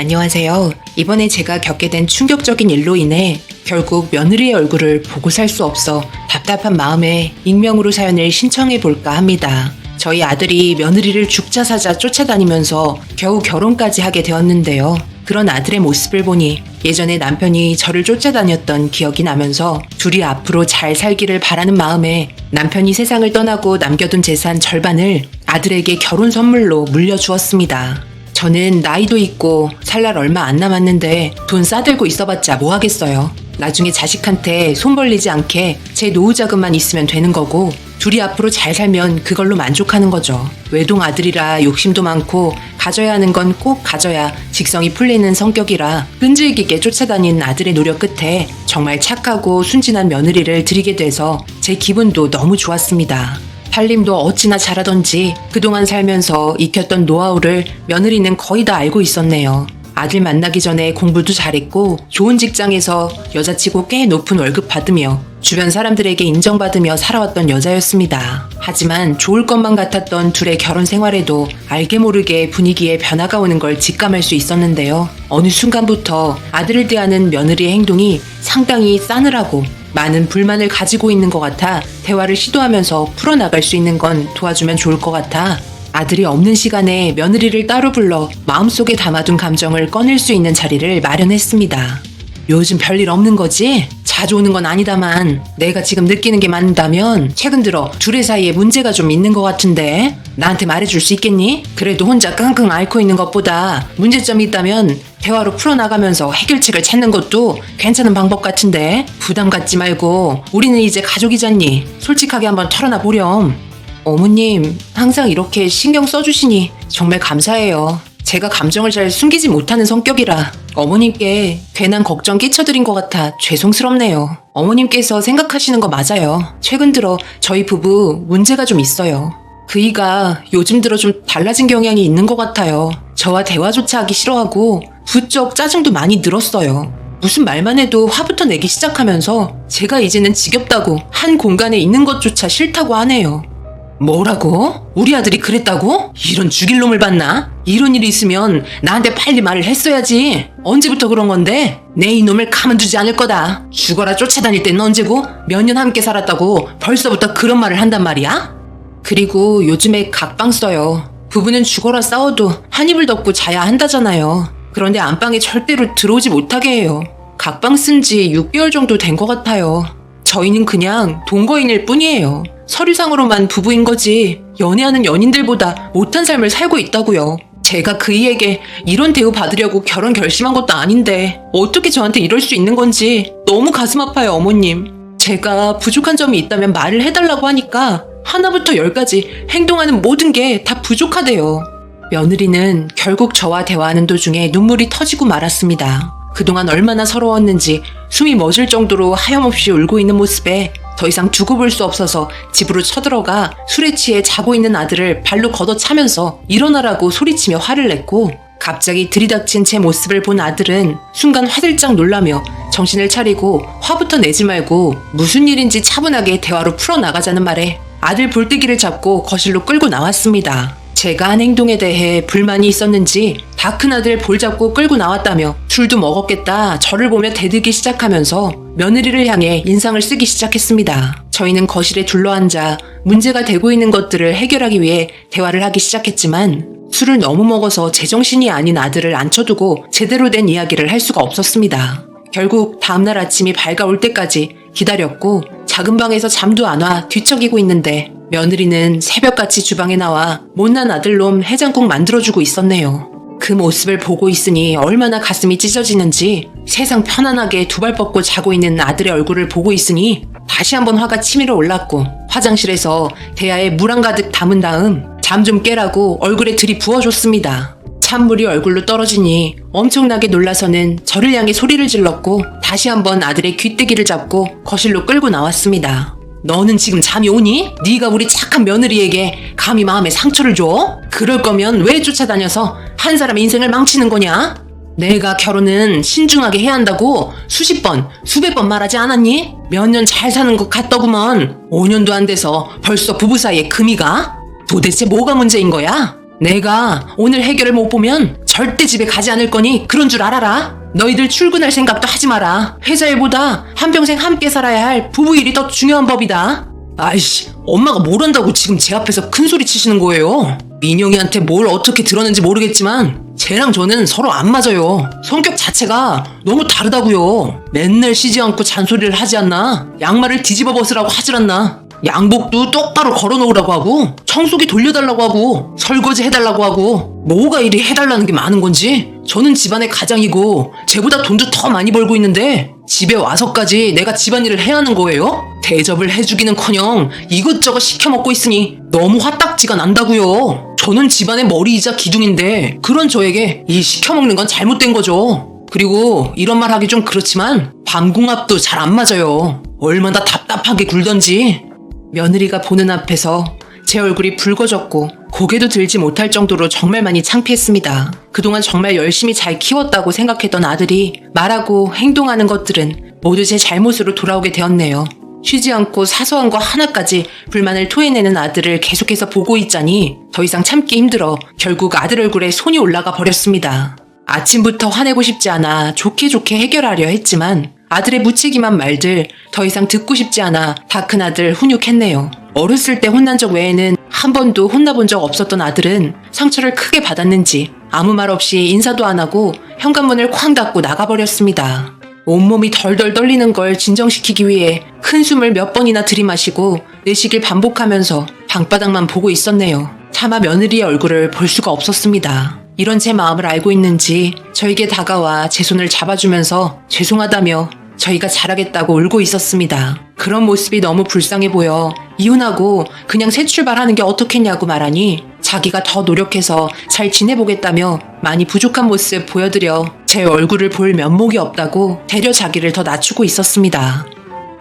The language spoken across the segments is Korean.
안녕하세요. 이번에 제가 겪게 된 충격적인 일로 인해 결국 며느리의 얼굴을 보고 살 수 없어 답답한 마음에 익명으로 사연을 신청해 볼까 합니다. 저희 아들이 며느리를 죽자사자 쫓아다니면서 겨우 결혼까지 하게 되었는데요. 그런 아들의 모습을 보니 예전에 남편이 저를 쫓아다녔던 기억이 나면서 둘이 앞으로 잘 살기를 바라는 마음에 남편이 세상을 떠나고 남겨둔 재산 절반을 아들에게 결혼 선물로 물려주었습니다. 저는 나이도 있고 살 날 얼마 안 남았는데 돈 싸들고 있어봤자 뭐 하겠어요. 나중에 자식한테 손 벌리지 않게 제 노후 자금만 있으면 되는 거고 둘이 앞으로 잘 살면 그걸로 만족하는 거죠. 외동 아들이라 욕심도 많고 가져야 하는 건 꼭 가져야 직성이 풀리는 성격이라 끈질기게 쫓아다닌 아들의 노력 끝에 정말 착하고 순진한 며느리를 드리게 돼서 제 기분도 너무 좋았습니다. 살림도 어찌나 잘하던지 그동안 살면서 익혔던 노하우를 며느리는 거의 다 알고 있었네요. 아들 만나기 전에 공부도 잘했고 좋은 직장에서 여자치고 꽤 높은 월급 받으며 주변 사람들에게 인정받으며 살아왔던 여자였습니다. 하지만 좋을 것만 같았던 둘의 결혼 생활에도 알게 모르게 분위기에 변화가 오는 걸 직감할 수 있었는데요. 어느 순간부터 아들을 대하는 며느리의 행동이 상당히 싸늘하고 많은 불만을 가지고 있는 것 같아 대화를 시도하면서 풀어나갈 수 있는 건 도와주면 좋을 것 같아 아들이 없는 시간에 며느리를 따로 불러 마음속에 담아둔 감정을 꺼낼 수 있는 자리를 마련했습니다. 요즘 별일 없는 거지? 자주 오는 건 아니다만 내가 지금 느끼는 게 맞다면 최근 들어 둘의 사이에 문제가 좀 있는 것 같은데 나한테 말해줄 수 있겠니? 그래도 혼자 끙끙 앓고 있는 것보다 문제점이 있다면 대화로 풀어나가면서 해결책을 찾는 것도 괜찮은 방법 같은데 부담 갖지 말고 우리는 이제 가족이잖니. 솔직하게 한번 털어놔 보렴. 어머님 항상 이렇게 신경 써주시니 정말 감사해요. 제가 감정을 잘 숨기지 못하는 성격이라 어머님께 괜한 걱정 끼쳐드린 것 같아 죄송스럽네요. 어머님께서 생각하시는 거 맞아요. 최근 들어 저희 부부 문제가 좀 있어요. 그이가 요즘 들어 좀 달라진 경향이 있는 것 같아요. 저와 대화조차 하기 싫어하고 부쩍 짜증도 많이 늘었어요. 무슨 말만 해도 화부터 내기 시작하면서 제가 이제는 지겹다고 한 공간에 있는 것조차 싫다고 하네요. 뭐라고? 우리 아들이 그랬다고? 이런 죽일 놈을 봤나? 이런 일이 있으면 나한테 빨리 말을 했어야지. 언제부터 그런 건데? 내 이놈을 가만두지 않을 거다. 죽어라 쫓아다닐 땐 언제고? 몇 년 함께 살았다고 벌써부터 그런 말을 한단 말이야? 그리고 요즘에 각방 써요. 부부는 죽어라 싸워도 한 이불 덮고 자야 한다잖아요. 그런데 안방에 절대로 들어오지 못하게 해요. 각방 쓴 지 6개월 정도 된 것 같아요. 저희는 그냥 동거인일 뿐이에요. 서류상으로만 부부인 거지 연애하는 연인들보다 못한 삶을 살고 있다고요. 제가 그이에게 이런 대우 받으려고 결혼 결심한 것도 아닌데 어떻게 저한테 이럴 수 있는 건지 너무 가슴 아파요, 어머님. 제가 부족한 점이 있다면 말을 해달라고 하니까 하나부터 열까지 행동하는 모든 게 다 부족하대요. 며느리는 결국 저와 대화하는 도중에 눈물이 터지고 말았습니다. 그동안 얼마나 서러웠는지 숨이 멎을 정도로 하염없이 울고 있는 모습에 더 이상 두고 볼 수 없어서 집으로 쳐들어가 술에 취해 자고 있는 아들을 발로 걷어차면서 일어나라고 소리치며 화를 냈고 갑자기 들이닥친 제 모습을 본 아들은 순간 화들짝 놀라며 정신을 차리고 화부터 내지 말고 무슨 일인지 차분하게 대화로 풀어나가자는 말에 아들 볼때기를 잡고 거실로 끌고 나왔습니다. 제가 한 행동에 대해 불만이 있었는지 다 큰 아들 볼 잡고 끌고 나왔다며 술도 먹었겠다 저를 보며 대들기 시작하면서 며느리를 향해 인상을 쓰기 시작했습니다. 저희는 거실에 둘러앉아 문제가 되고 있는 것들을 해결하기 위해 대화를 하기 시작했지만 술을 너무 먹어서 제정신이 아닌 아들을 앉혀두고 제대로 된 이야기를 할 수가 없었습니다. 결국 다음날 아침이 밝아올 때까지 기다렸고 작은 방에서 잠도 안 와 뒤척이고 있는데 며느리는 새벽같이 주방에 나와 못난 아들놈 해장국 만들어주고 있었네요. 그 모습을 보고 있으니 얼마나 가슴이 찢어지는지 세상 편안하게 두 발 뻗고 자고 있는 아들의 얼굴을 보고 있으니 다시 한번 화가 치밀어 올랐고 화장실에서 대야에 물 한 가득 담은 다음 잠 좀 깨라고 얼굴에 들이부어줬습니다. 찬물이 얼굴로 떨어지니 엄청나게 놀라서는 저를 향해 소리를 질렀고 다시 한번 아들의 귀때기를 잡고 거실로 끌고 나왔습니다. 너는 지금 잠이 오니? 네가 우리 착한 며느리에게 감히 마음에 상처를 줘? 그럴 거면 왜 쫓아다녀서 한 사람의 인생을 망치는 거냐? 내가 결혼은 신중하게 해야 한다고 수십 번, 수백 번 말하지 않았니? 몇 년 잘 사는 것 같더구먼. 5년도 안 돼서 벌써 부부 사이에 금이 가? 도대체 뭐가 문제인 거야? 내가 오늘 해결을 못 보면 절대 집에 가지 않을 거니 그런 줄 알아라. 너희들 출근할 생각도 하지 마라. 회사 일보다 한평생 함께 살아야 할 부부 일이 더 중요한 법이다. 아이씨, 엄마가 뭘 한다고 지금 제 앞에서 큰 소리 치시는 거예요? 민영이한테 뭘 어떻게 들었는지 모르겠지만 쟤랑 저는 서로 안 맞아요. 성격 자체가 너무 다르다고요. 맨날 쉬지 않고 잔소리를 하지 않나? 양말을 뒤집어 벗으라고 하질 않나? 양복도 똑바로 걸어놓으라고 하고 청소기 돌려달라고 하고 설거지 해달라고 하고 뭐가 이리 해달라는 게 많은 건지. 저는 집안의 가장이고 쟤보다 돈도 더 많이 벌고 있는데 집에 와서까지 내가 집안일을 해야 하는 거예요? 대접을 해주기는커녕 이것저것 시켜먹고 있으니 너무 화딱지가 난다고요. 저는 집안의 머리이자 기둥인데 그런 저에게 이 시켜먹는 건 잘못된 거죠. 그리고 이런 말 하기 좀 그렇지만 밤궁합도 잘 안 맞아요. 얼마나 답답하게 굴던지. 며느리가 보는 앞에서 제 얼굴이 붉어졌고 고개도 들지 못할 정도로 정말 많이 창피했습니다. 그동안 정말 열심히 잘 키웠다고 생각했던 아들이 말하고 행동하는 것들은 모두 제 잘못으로 돌아오게 되었네요. 쉬지 않고 사소한 거 하나까지 불만을 토해내는 아들을 계속해서 보고 있자니 더 이상 참기 힘들어 결국 아들 얼굴에 손이 올라가 버렸습니다. 아침부터 화내고 싶지 않아 좋게 해결하려 했지만 아들의 무책임한 말들 더 이상 듣고 싶지 않아 다 큰 아들 훈육했네요. 어렸을 때 혼난 적 외에는 한 번도 혼나본 적 없었던 아들은 상처를 크게 받았는지 아무 말 없이 인사도 안 하고 현관문을 쾅 닫고 나가버렸습니다. 온몸이 덜덜 떨리는 걸 진정시키기 위해 큰 숨을 몇 번이나 들이마시고 내쉬길 반복하면서 방바닥만 보고 있었네요. 차마 며느리의 얼굴을 볼 수가 없었습니다. 이런 제 마음을 알고 있는지 저에게 다가와 제 손을 잡아주면서 죄송하다며 저희가 잘하겠다고 울고 있었습니다. 그런 모습이 너무 불쌍해 보여 이혼하고 그냥 새 출발하는 게 어떻겠냐고 말하니 자기가 더 노력해서 잘 지내보겠다며 많이 부족한 모습 보여드려 제 얼굴을 볼 면목이 없다고 되려 자기를 더 낮추고 있었습니다.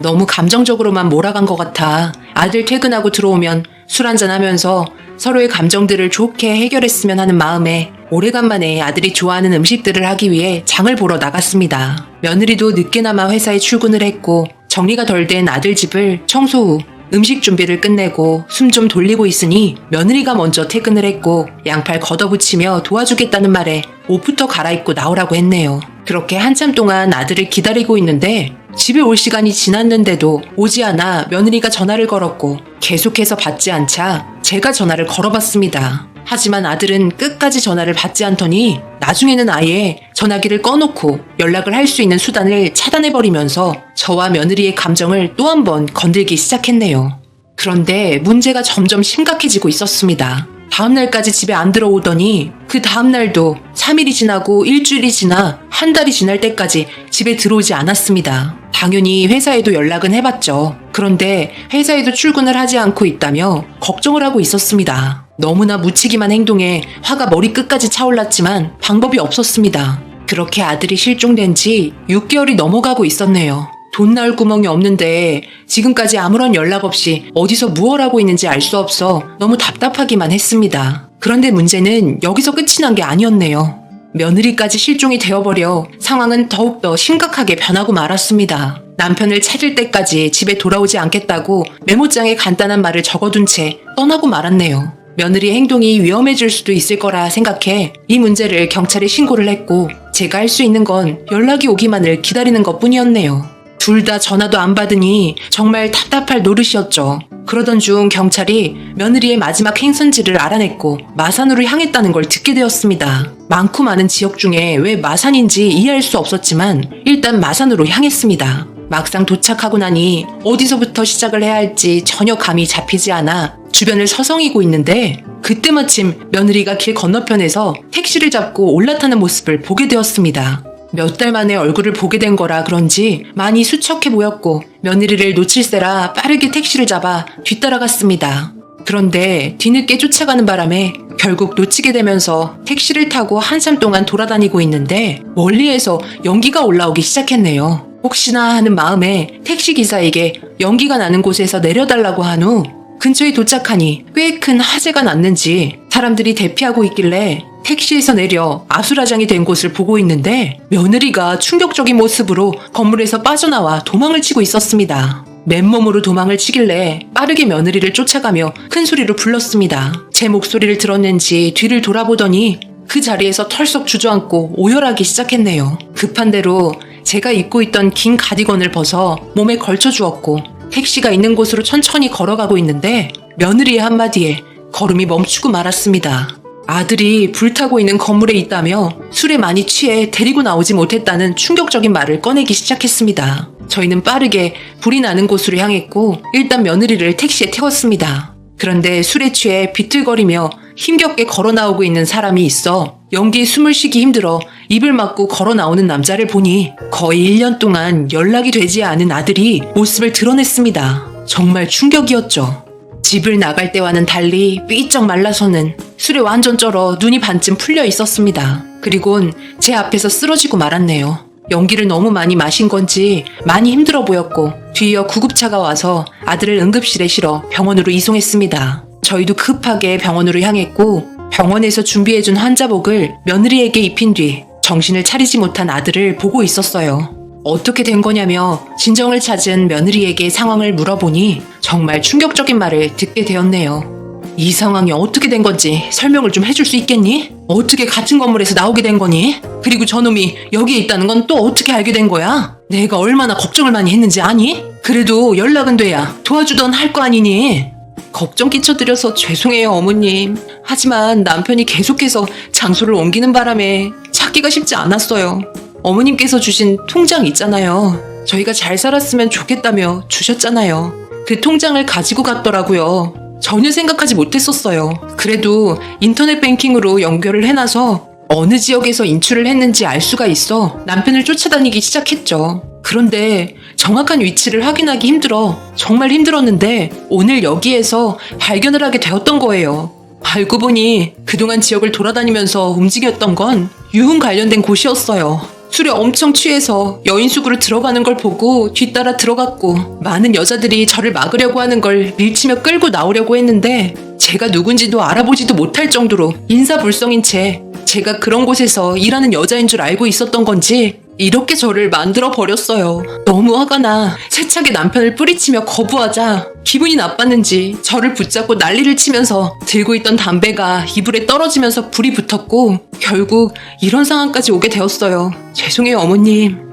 너무 감정적으로만 몰아간 것 같아 아들 퇴근하고 들어오면 술 한잔 하면서 서로의 감정들을 좋게 해결했으면 하는 마음에 오래간만에 아들이 좋아하는 음식들을 하기 위해 장을 보러 나갔습니다. 며느리도 늦게나마 회사에 출근을 했고 정리가 덜 된 아들 집을 청소 후 음식 준비를 끝내고 숨 좀 돌리고 있으니 며느리가 먼저 퇴근을 했고 양팔 걷어붙이며 도와주겠다는 말에 옷부터 갈아입고 나오라고 했네요. 그렇게 한참 동안 아들을 기다리고 있는데 집에 올 시간이 지났는데도 오지 않아 며느리가 전화를 걸었고 계속해서 받지 않자 제가 전화를 걸어봤습니다. 하지만 아들은 끝까지 전화를 받지 않더니 나중에는 아예 전화기를 꺼놓고 연락을 할 수 있는 수단을 차단해버리면서 저와 며느리의 감정을 또 한 번 건들기 시작했네요. 그런데 문제가 점점 심각해지고 있었습니다. 다음날까지 집에 안 들어오더니 그 다음날도 3일이 지나고 일주일이 지나 한 달이 지날 때까지 집에 들어오지 않았습니다. 당연히 회사에도 연락은 해봤죠. 그런데 회사에도 출근을 하지 않고 있다며 걱정을 하고 있었습니다. 너무나 무책임한 행동에 화가 머리끝까지 차올랐지만 방법이 없었습니다. 그렇게 아들이 실종된 지 6개월이 넘어가고 있었네요. 돈 나올 구멍이 없는데 지금까지 아무런 연락 없이 어디서 무얼 하고 있는지 알 수 없어 너무 답답하기만 했습니다. 그런데 문제는 여기서 끝이 난 게 아니었네요. 며느리까지 실종이 되어버려 상황은 더욱더 심각하게 변하고 말았습니다. 남편을 찾을 때까지 집에 돌아오지 않겠다고 메모장에 간단한 말을 적어둔 채 떠나고 말았네요. 며느리 행동이 위험해질 수도 있을 거라 생각해 이 문제를 경찰에 신고를 했고 제가 할 수 있는 건 연락이 오기만을 기다리는 것뿐이었네요. 둘 다 전화도 안 받으니 정말 답답할 노릇이었죠. 그러던 중 경찰이 며느리의 마지막 행선지를 알아냈고 마산으로 향했다는 걸 듣게 되었습니다. 많고 많은 지역 중에 왜 마산인지 이해할 수 없었지만 일단 마산으로 향했습니다. 막상 도착하고 나니 어디서부터 시작을 해야 할지 전혀 감이 잡히지 않아 주변을 서성이고 있는데 그때 마침 며느리가 길 건너편에서 택시를 잡고 올라타는 모습을 보게 되었습니다. 몇 달 만에 얼굴을 보게 된 거라 그런지 많이 수척해 보였고 며느리를 놓칠세라 빠르게 택시를 잡아 뒤따라갔습니다. 그런데 뒤늦게 쫓아가는 바람에 결국 놓치게 되면서 택시를 타고 한참 동안 돌아다니고 있는데 멀리에서 연기가 올라오기 시작했네요. 혹시나 하는 마음에 택시기사에게 연기가 나는 곳에서 내려달라고 한 후 근처에 도착하니 꽤 큰 화재가 났는지 사람들이 대피하고 있길래 택시에서 내려 아수라장이 된 곳을 보고 있는데 며느리가 충격적인 모습으로 건물에서 빠져나와 도망을 치고 있었습니다. 맨몸으로 도망을 치길래 빠르게 며느리를 쫓아가며 큰 소리로 불렀습니다. 제 목소리를 들었는지 뒤를 돌아보더니 그 자리에서 털썩 주저앉고 오열하기 시작했네요. 급한 대로 제가 입고 있던 긴 가디건을 벗어 몸에 걸쳐 주었고 택시가 있는 곳으로 천천히 걸어가고 있는데 며느리의 한마디에 걸음이 멈추고 말았습니다. 아들이 불타고 있는 건물에 있다며 술에 많이 취해 데리고 나오지 못했다는 충격적인 말을 꺼내기 시작했습니다. 저희는 빠르게 불이 나는 곳으로 향했고 일단 며느리를 택시에 태웠습니다. 그런데 술에 취해 비틀거리며 힘겹게 걸어 나오고 있는 사람이 있어 연기에 숨을 쉬기 힘들어 입을 막고 걸어 나오는 남자를 보니 거의 1년 동안 연락이 되지 않은 아들이 모습을 드러냈습니다. 정말 충격이었죠. 집을 나갈 때와는 달리 삐쩍 말라서는 술에 완전 쩔어 눈이 반쯤 풀려 있었습니다. 그리곤 제 앞에서 쓰러지고 말았네요. 연기를 너무 많이 마신 건지 많이 힘들어 보였고 뒤이어 구급차가 와서 아들을 응급실에 실어 병원으로 이송했습니다. 저희도 급하게 병원으로 향했고 병원에서 준비해준 환자복을 며느리에게 입힌 뒤 정신을 차리지 못한 아들을 보고 있었어요. 어떻게 된 거냐며 진정을 찾은 며느리에게 상황을 물어보니 정말 충격적인 말을 듣게 되었네요. 이 상황이 어떻게 된 건지 설명을 좀 해줄 수 있겠니? 어떻게 같은 건물에서 나오게 된 거니? 그리고 저놈이 여기에 있다는 건 또 어떻게 알게 된 거야? 내가 얼마나 걱정을 많이 했는지 아니? 그래도 연락은 돼야 도와주던 할 거 아니니? 걱정 끼쳐드려서 죄송해요, 어머님. 하지만 남편이 계속해서 장소를 옮기는 바람에 찾기가 쉽지 않았어요. 어머님께서 주신 통장 있잖아요. 저희가 잘 살았으면 좋겠다며 주셨잖아요. 그 통장을 가지고 갔더라고요. 전혀 생각하지 못했었어요. 그래도 인터넷 뱅킹으로 연결을 해놔서 어느 지역에서 인출을 했는지 알 수가 있어 남편을 쫓아다니기 시작했죠. 그런데 정확한 위치를 확인하기 힘들어 정말 힘들었는데 오늘 여기에서 발견을 하게 되었던 거예요. 알고 보니 그동안 지역을 돌아다니면서 움직였던 건 유흥 관련된 곳이었어요. 술에 엄청 취해서 여인숙으로 들어가는 걸 보고 뒤따라 들어갔고 많은 여자들이 저를 막으려고 하는 걸 밀치며 끌고 나오려고 했는데 제가 누군지도 알아보지도 못할 정도로 인사불성인 채 제가 그런 곳에서 일하는 여자인 줄 알고 있었던 건지 이렇게 저를 만들어 버렸어요. 너무 화가 나 세차게 남편을 뿌리치며 거부하자 기분이 나빴는지 저를 붙잡고 난리를 치면서 들고 있던 담배가 이불에 떨어지면서 불이 붙었고 결국 이런 상황까지 오게 되었어요. 죄송해요, 어머님.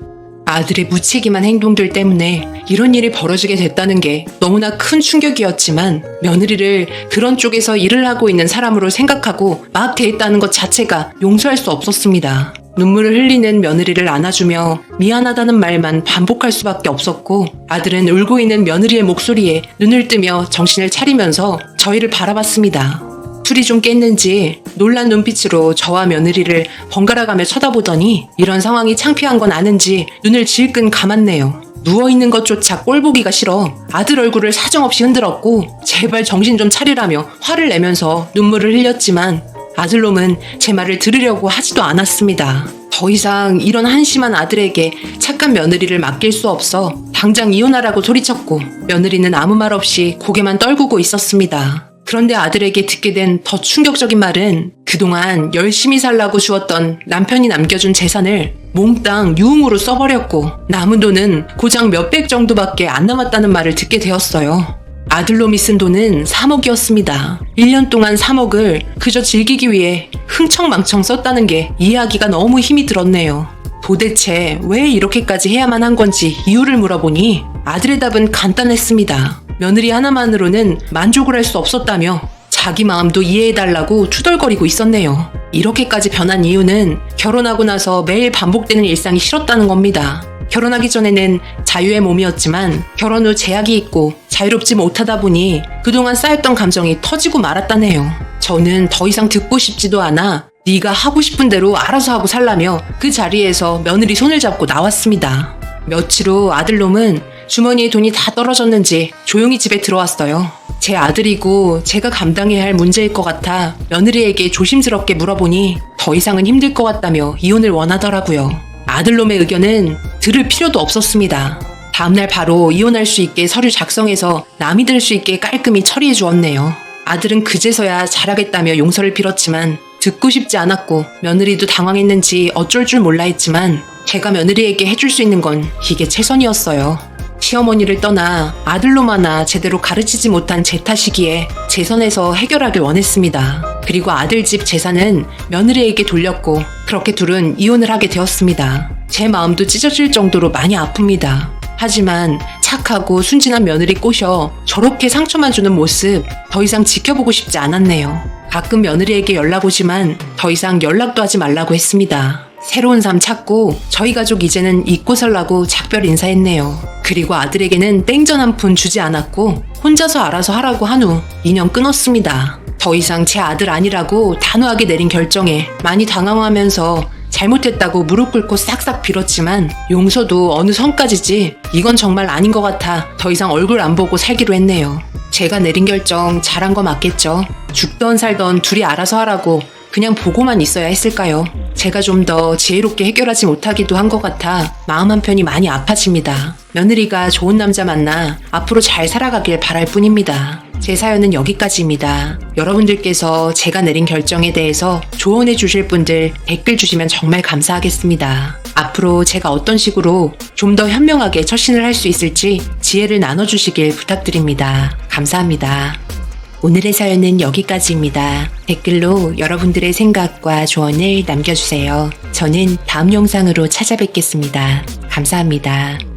아들의 무책임한 행동들 때문에 이런 일이 벌어지게 됐다는 게 너무나 큰 충격이었지만 며느리를 그런 쪽에서 일을 하고 있는 사람으로 생각하고 막 대했다는 것 자체가 용서할 수 없었습니다. 눈물을 흘리는 며느리를 안아주며 미안하다는 말만 반복할 수밖에 없었고 아들은 울고 있는 며느리의 목소리에 눈을 뜨며 정신을 차리면서 저희를 바라봤습니다. 술이 좀 깼는지 놀란 눈빛으로 저와 며느리를 번갈아가며 쳐다보더니 이런 상황이 창피한 건 아는지 눈을 질끈 감았네요. 누워있는 것조차 꼴보기가 싫어 아들 얼굴을 사정없이 흔들었고 제발 정신 좀 차리라며 화를 내면서 눈물을 흘렸지만 아들놈은 제 말을 들으려고 하지도 않았습니다. 더 이상 이런 한심한 아들에게 착한 며느리를 맡길 수 없어 당장 이혼하라고 소리쳤고 며느리는 아무 말 없이 고개만 떨구고 있었습니다. 그런데 아들에게 듣게 된 더 충격적인 말은 그동안 열심히 살라고 주었던 남편이 남겨준 재산을 몽땅 유흥으로 써버렸고 남은 돈은 고작 몇백 정도밖에 안 남았다는 말을 듣게 되었어요. 아들놈이 쓴 돈은 3억이었습니다. 1년 동안 3억을 그저 즐기기 위해 흥청망청 썼다는 게 이해하기가 너무 힘이 들었네요. 도대체 왜 이렇게까지 해야만 한 건지 이유를 물어보니 아들의 답은 간단했습니다. 며느리 하나만으로는 만족을 할 수 없었다며 자기 마음도 이해해달라고 투덜거리고 있었네요. 이렇게까지 변한 이유는 결혼하고 나서 매일 반복되는 일상이 싫었다는 겁니다. 결혼하기 전에는 자유의 몸이었지만 결혼 후 제약이 있고 자유롭지 못하다 보니 그동안 쌓였던 감정이 터지고 말았다네요. 저는 더 이상 듣고 싶지도 않아 네가 하고 싶은 대로 알아서 하고 살라며 그 자리에서 며느리 손을 잡고 나왔습니다. 며칠 후 아들놈은 주머니에 돈이 다 떨어졌는지 조용히 집에 들어왔어요. 제 아들이고 제가 감당해야 할 문제일 것 같아 며느리에게 조심스럽게 물어보니 더 이상은 힘들 것 같다며 이혼을 원하더라고요. 아들놈의 의견은 들을 필요도 없었습니다. 다음날 바로 이혼할 수 있게 서류 작성해서 남이 들 수 있게 깔끔히 처리해 주었네요. 아들은 그제서야 잘하겠다며 용서를 빌었지만 듣고 싶지 않았고 며느리도 당황했는지 어쩔 줄 몰라 했지만 제가 며느리에게 해줄 수 있는 건 이게 최선이었어요. 시어머니를 떠나 아들로마나 제대로 가르치지 못한 제 탓이기에 제 선에서 해결하길 원했습니다. 그리고 아들 집 재산은 며느리에게 돌렸고 그렇게 둘은 이혼을 하게 되었습니다. 제 마음도 찢어질 정도로 많이 아픕니다. 하지만 착하고 순진한 며느리 꼬셔 저렇게 상처만 주는 모습 더 이상 지켜보고 싶지 않았네요. 가끔 며느리에게 연락 오지만 더 이상 연락도 하지 말라고 했습니다. 새로운 삶 찾고 저희 가족 이제는 잊고 살라고 작별 인사했네요. 그리고 아들에게는 땡전 한 푼 주지 않았고 혼자서 알아서 하라고 한 후 인연 끊었습니다. 더 이상 제 아들 아니라고 단호하게 내린 결정에 많이 당황하면서 잘못했다고 무릎 꿇고 싹싹 빌었지만 용서도 어느 선까지지 이건 정말 아닌 것 같아 더 이상 얼굴 안 보고 살기로 했네요. 제가 내린 결정 잘한 거 맞겠죠? 죽던 살던 둘이 알아서 하라고 그냥 보고만 있어야 했을까요? 제가 좀 더 지혜롭게 해결하지 못하기도 한 것 같아 마음 한편이 많이 아파집니다. 며느리가 좋은 남자 만나 앞으로 잘 살아가길 바랄 뿐입니다. 제 사연은 여기까지입니다. 여러분들께서 제가 내린 결정에 대해서 조언해 주실 분들 댓글 주시면 정말 감사하겠습니다. 앞으로 제가 어떤 식으로 좀 더 현명하게 처신을 할 수 있을지 지혜를 나눠주시길 부탁드립니다. 감사합니다. 오늘의 사연은 여기까지입니다. 댓글로 여러분들의 생각과 조언을 남겨주세요. 저는 다음 영상으로 찾아뵙겠습니다. 감사합니다.